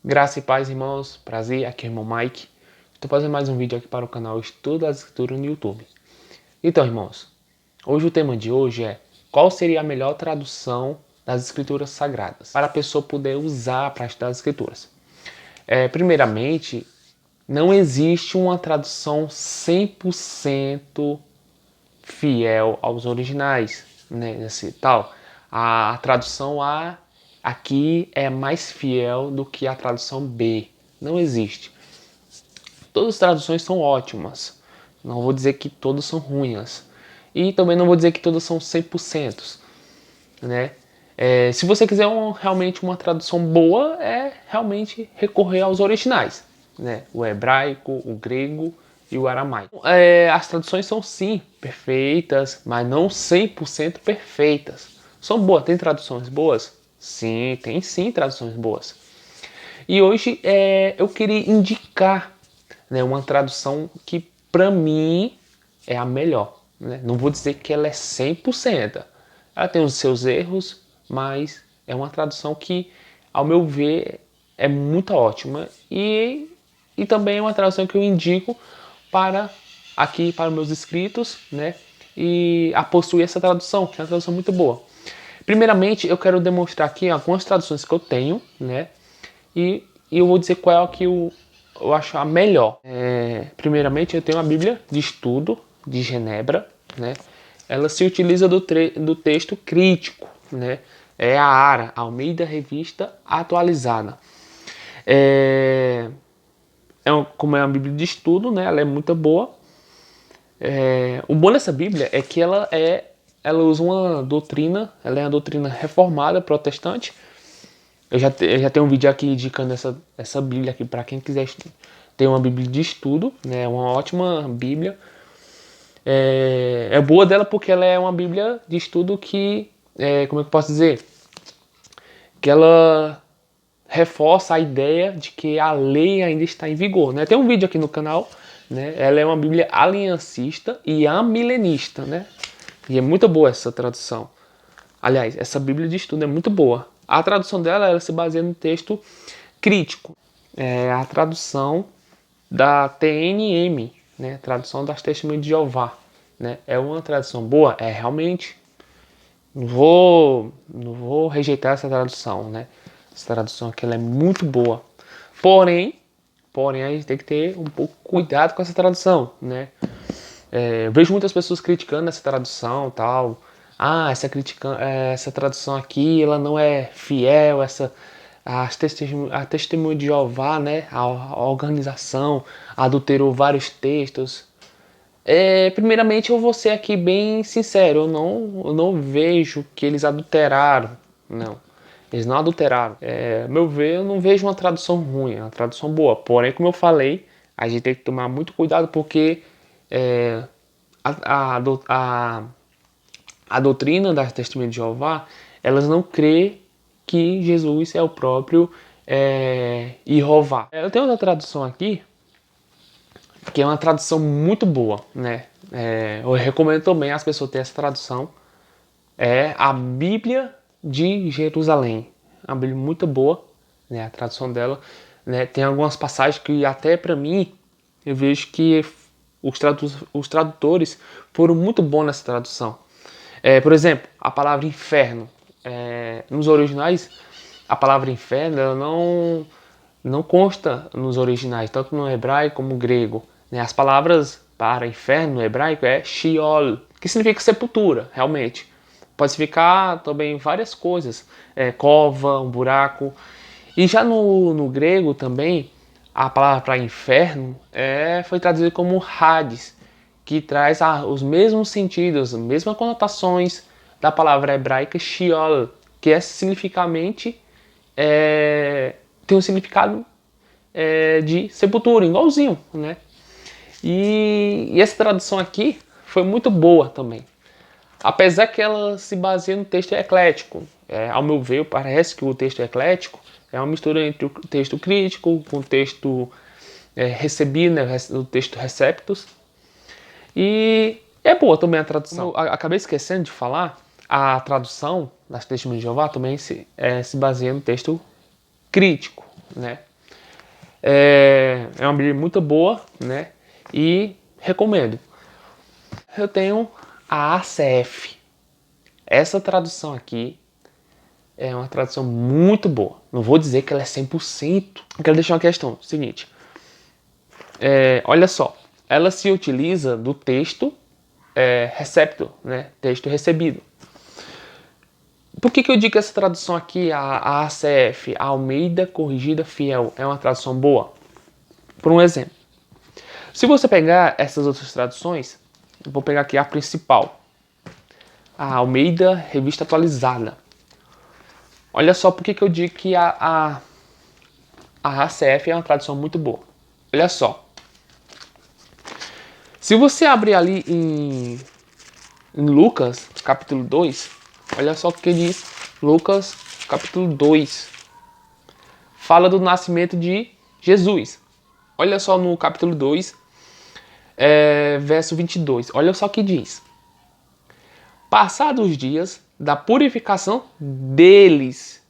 Graça e paz, irmãos. Prazer, aqui é o irmão Mike. Estou fazendo mais um vídeo aqui para o canal Estudo das Escrituras no YouTube. Então, irmãos, hoje o tema de hoje é: qual seria a melhor tradução das Escrituras Sagradas para a pessoa poder usar para estudar as Escrituras? Primeiramente, não existe uma tradução 100% fiel aos originais, né? A tradução A aqui é mais fiel do que a tradução B. Não existe. Todas as traduções são ótimas. Não vou dizer que todas são ruins. E também não vou dizer que todas são 100%. Né? Se você quiser realmente uma tradução boa, é realmente recorrer aos originais. Né? O hebraico, o grego e o aramaico. As traduções são sim perfeitas, mas não 100% perfeitas. São boas. Tem traduções boas? Sim, tem sim traduções boas. E hoje eu queria indicar, né, uma tradução que para mim é a melhor. Né? Não vou dizer que ela é 100%. Ela tem os seus erros, mas é uma tradução que, ao meu ver, é muito ótima. E também é uma tradução que eu indico para os meus inscritos, né? E a possuir essa tradução, que é uma tradução muito boa. Primeiramente, eu quero demonstrar aqui algumas traduções que eu tenho, né? E eu vou dizer qual é a que eu acho a melhor. Primeiramente, eu tenho a Bíblia de Estudo de Genebra, né? Ela se utiliza do texto crítico, né? É a ARA, Almeida Revista Atualizada. Como é uma Bíblia de estudo, né? Ela é muito boa. O bom dessa Bíblia é que ela usa uma doutrina, ela é uma doutrina reformada, protestante. Eu já tenho um vídeo aqui indicando essa Bíblia aqui para quem quiser ter uma Bíblia de estudo, né? Uma ótima Bíblia. É boa dela porque ela é uma Bíblia de estudo que, como é que eu posso dizer? Que ela reforça a ideia de que a lei ainda está em vigor, né? Tem um vídeo aqui no canal, né? Ela é uma Bíblia aliancista e amilenista, né? E é muito boa essa tradução. Aliás, essa Bíblia de estudo é muito boa. A tradução dela, ela se baseia no texto crítico. É a tradução da TNM, né? Tradução das Testemunhas de Jeová, né? É uma tradução boa? É, realmente. Não vou rejeitar essa tradução, né? Essa tradução aqui ela é muito boa. Porém, a gente tem que ter um pouco cuidado com essa tradução, né? Eu vejo muitas pessoas criticando essa tradução, tal. Essa tradução aqui, ela não é fiel, a Testemunha de Jeová, né? A organização adulterou vários textos. Primeiramente, eu vou ser aqui bem sincero, eu não vejo que eles adulteraram, não. Eles não adulteraram. Meu ver, eu não vejo uma tradução ruim, é uma tradução boa. Porém, como eu falei, a gente tem que tomar muito cuidado porque a, a, a, a doutrina das Testemunhas de Jeová, elas não crê que Jesus é o próprio Jeová. Eu tenho outra tradução aqui, que é uma tradução muito boa, né? Eu recomendo também as pessoas terem essa tradução. É a Bíblia de Jerusalém. É uma Bíblia muito boa, né? A tradução dela, né? Tem algumas passagens que até para mim eu vejo que os tradutores foram muito bons nessa tradução. Por exemplo, a palavra inferno. Nos originais, a palavra inferno ela não consta nos originais, tanto no hebraico como no grego. Né? As palavras para inferno no hebraico é Sheol, que significa sepultura, realmente. Pode significar também várias coisas, cova, um buraco. E já no grego também, a palavra para inferno foi traduzida como Hades, que traz os mesmos sentidos, as mesmas conotações da palavra hebraica Sheol, que significamente tem um significado de sepultura, igualzinho, né? E essa tradução aqui foi muito boa também. Apesar que ela se baseia no texto eclético. Ao meu ver, parece que o texto eclético é uma mistura entre o texto crítico com o texto recebido, né, o texto receptus. E é boa também a tradução. Eu acabei esquecendo de falar, a tradução das Testemunhas de Jeová também se baseia no texto crítico, né? É uma Bíblia muito boa, né? E recomendo. Eu tenho a ACF. Essa tradução aqui é uma tradução muito boa. Não vou dizer que ela é 100%. Eu quero deixar uma questão. Seguinte. Olha só. Ela se utiliza do texto receptor, né? Texto recebido. Por que eu digo que essa tradução aqui, a ACF, a Almeida Corrigida Fiel, é uma tradução boa? Por um exemplo. Se você pegar essas outras traduções, eu vou pegar aqui a principal. A Almeida Revista Atualizada. Olha só por que eu digo que a ACF é uma tradução muito boa. Olha só. Se você abrir ali em Lucas, capítulo 2, olha só o que diz Lucas, capítulo 2. Fala do nascimento de Jesus. Olha só no capítulo 2, verso 22. Olha só o que diz. Passados os dias da purificação deles,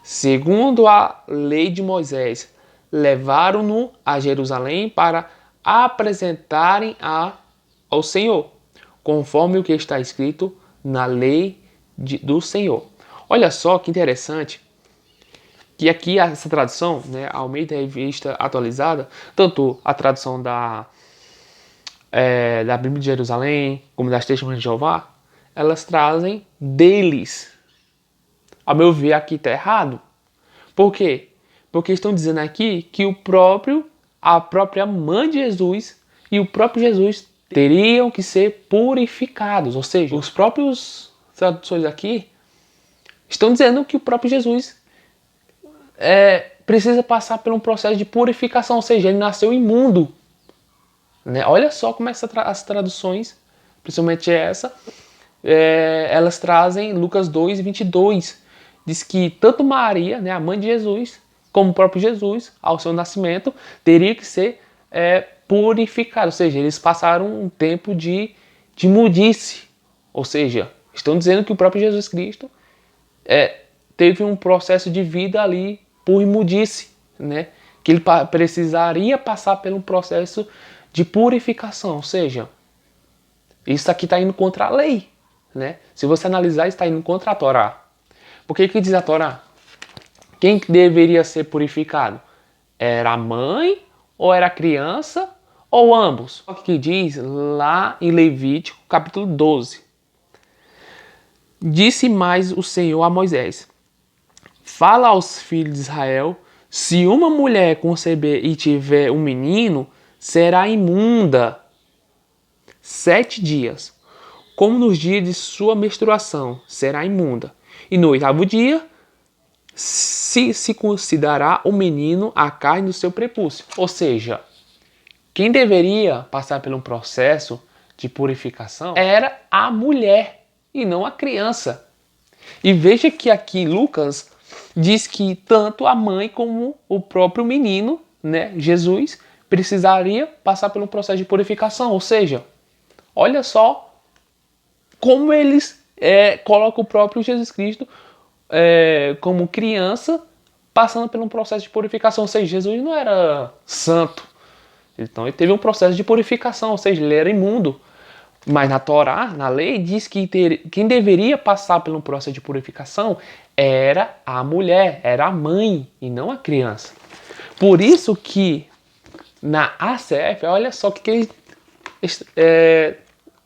segundo a lei de Moisés, levaram-no a Jerusalém para apresentarem ao Senhor, conforme o que está escrito na lei do Senhor. Olha só que interessante, que aqui essa tradução, né, a Almeida Revista Atualizada, tanto a tradução da Bíblia de Jerusalém, como das Testemunhas de Jeová, elas trazem deles. A meu ver, aqui está errado. Por quê? Porque estão dizendo aqui que a própria mãe de Jesus e o próprio Jesus teriam que ser purificados. Ou seja, os próprios traduções aqui estão dizendo que o próprio Jesus precisa passar por um processo de purificação. Ou seja, ele nasceu imundo. Né? Olha só como as traduções, principalmente essa, elas trazem Lucas 2, 22. Diz que tanto Maria, né, a mãe de Jesus, como o próprio Jesus, ao seu nascimento, teria que ser purificado. Ou seja, eles passaram um tempo de imundice. Ou seja, estão dizendo que o próprio Jesus Cristo teve um processo de vida ali por imundice, né? Que ele precisaria passar por um processo de purificação. Ou seja, isso aqui está indo contra a lei, né? Se você analisar, está indo contra a Torá. Por que diz a Torá? Quem deveria ser purificado? Era a mãe, ou era a criança, ou ambos? O que diz lá em Levítico, capítulo 12. Disse mais o Senhor a Moisés: fala aos filhos de Israel, se uma mulher conceber e tiver um menino, será imunda 7 dias. Como nos dias de sua menstruação, será imunda. E no 8º dia, se considerará o menino a carne do seu prepúcio. Ou seja, quem deveria passar por um processo de purificação era a mulher e não a criança. E veja que aqui Lucas diz que tanto a mãe como o próprio menino, né, Jesus, precisaria passar por um processo de purificação. Ou seja, olha só como eles colocam o próprio Jesus Cristo como criança passando por um processo de purificação. Ou seja, Jesus não era santo. Então ele teve um processo de purificação, ou seja, ele era imundo. Mas na Torá, na lei, diz que quem deveria passar por um processo de purificação era a mulher, era a mãe e não a criança. Por isso que na ACF, olha só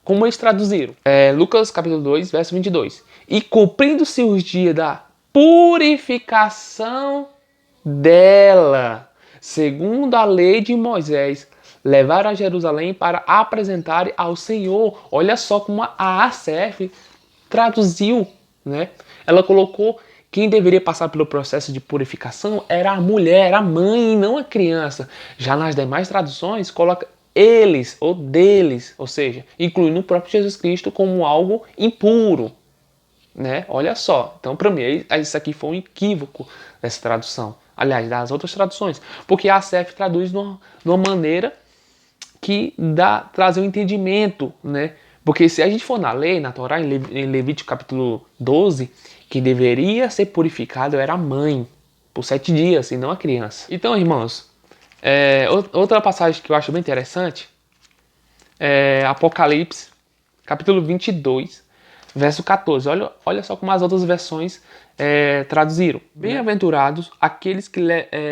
como eles traduziram. Lucas capítulo 2, verso 22. E cumprindo-se os dias da purificação dela, segundo a lei de Moisés, levaram a Jerusalém para apresentar ao Senhor. Olha só como a ACF traduziu, né? Ela colocou quem deveria passar pelo processo de purificação era a mulher, a mãe, e não a criança. Já nas demais traduções, coloca eles ou deles, ou seja, incluindo o próprio Jesus Cristo como algo impuro, né? Olha só. Então, para mim, isso aqui foi um equívoco dessa tradução. Aliás, das outras traduções. Porque a ACF traduz de uma maneira que traz um entendimento, né? Porque se a gente for na lei, na Torá, em Levítico capítulo 12, quem deveria ser purificado era a mãe. por 7 dias e não a criança. Então, irmãos, outra passagem que eu acho bem interessante é Apocalipse, capítulo 22, verso 14. Olha só como as outras versões traduziram. Bem-aventurados aqueles que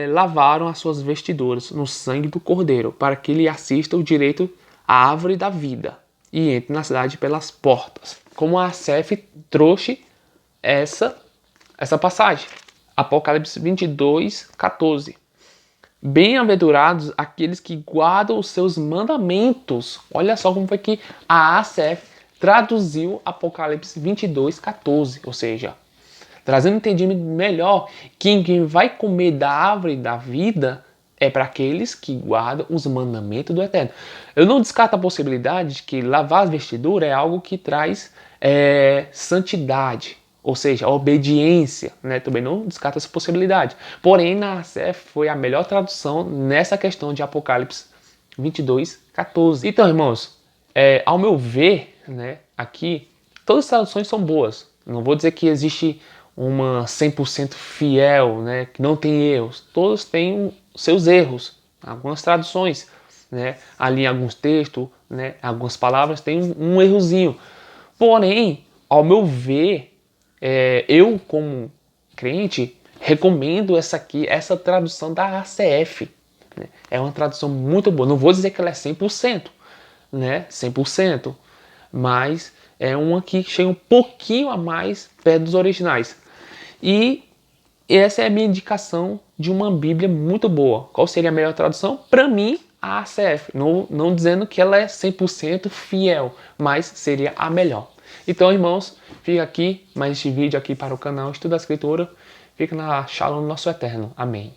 lavaram as suas vestiduras no sangue do Cordeiro, para que lhe assista o direito à árvore da vida e entre na cidade pelas portas. Como a Asaf trouxe essa passagem. Apocalipse 22, 14. Bem-aventurados aqueles que guardam os seus mandamentos. Olha só como foi que a Asaf traduziu Apocalipse 22, 14. Ou seja, trazendo um entendimento melhor que quem vai comer da árvore da vida é para aqueles que guardam os mandamentos do Eterno. Eu não descarto a possibilidade de que lavar as vestiduras é algo que traz santidade, ou seja, obediência, né? Também não descarta essa possibilidade. Porém, na Asaf foi a melhor tradução nessa questão de Apocalipse 22, 14. Então, irmãos, ao meu ver, né, aqui, todas as traduções são boas. Não vou dizer que existe uma 100% fiel, né, que não tem erros. Todos têm seus erros. Algumas traduções, né, ali em alguns textos, né, algumas palavras têm um errozinho. Porém, ao meu ver, eu como crente recomendo essa tradução da ACF. Né? É uma tradução muito boa. Não vou dizer que ela é 100%, né? 100%, mas é uma que chega um pouquinho a mais perto dos originais. E essa é a minha indicação de uma Bíblia muito boa. Qual seria a melhor tradução? Para mim, a ACF. Não dizendo que ela é 100% fiel, mas seria a melhor. Então, irmãos, fica aqui mais este vídeo aqui para o canal Estuda a Escritura. Fica na Shalom nosso Eterno. Amém.